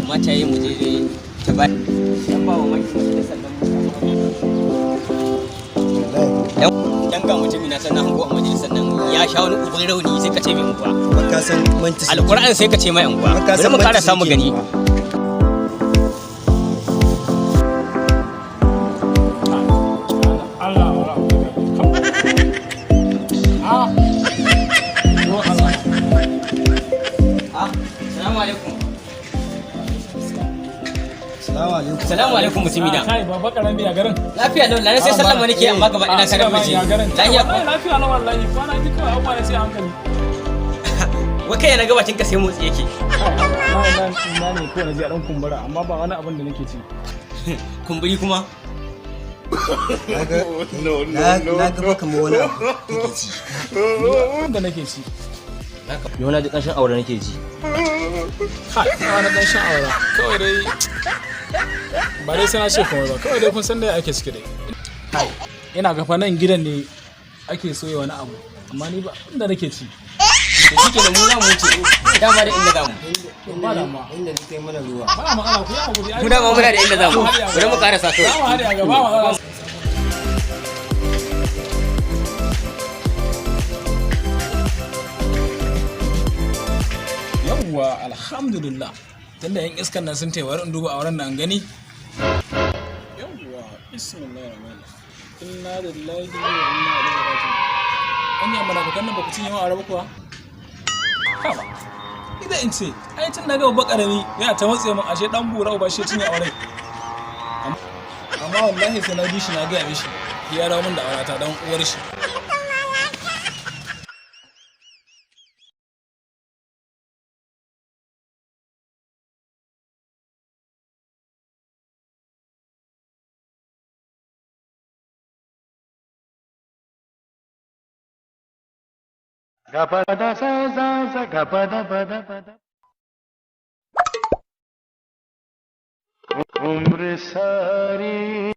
mata yi mu je ta ba dan ba wa mai majalisar nan dan ga mutumi na sannan hango a majalisar nan ya sha wani ubin rauni sai ka ce mai unguwa baka san manci alquran sai ka ce mai unguwa bari mu kara samu gani Assalamu alaikum mutumi da. Kai baba karan biya garin. Lafiya lau lalle sai sallama nake amma gaba ina sanar miji. Lafiya ko? Lafiya lau wallahi. Kwana ji kawai abuwa sai hankali. Wa kai na gabatin ka sai motsi yake. Na ne ko na ji a dan kumbura amma ba wani abin da nake ci. Kumburi kuma? na ga baka mu wani abu kake ci Wanda nake ci. Yau na ji ƙanshin aure nake ji. Kai, wani dan sha'awara. Kawai dai ba dai sai na ce kuma ba. Kawai dai kun san dai ake ciki dai. Kai, ina ga fa nan gidan ne ake soye wani abu. Amma ni ba inda nake ci. Da shi kenan mu za mu wuce dama da inda za mu. Ba da ma. inda kai mana ruwa Ba ma ana ku ya hakuri. Mu dama muna da inda za mu. Bari mu karasa Ba kawai. ma hadi a gaba ma. Yawwa alhamdulillah tunda yan iskan nan sun taiwar in duba auren nan gani. Yawwa bismillahir rahmanir rahim. Inna lillahi wa inna ilaihi raji'un. Anya mana bakan nan ba ku cinye wa arabu kuwa? Haba. Idan in ce ai tun daga babba karami yana ta matse mun ashe dan bura ba shi cinye auren. Amma wallahi sai na bi shi na ga mishi ya rawo min da aurata dan uwar shi. Gapada sa gapada pada pada umr sari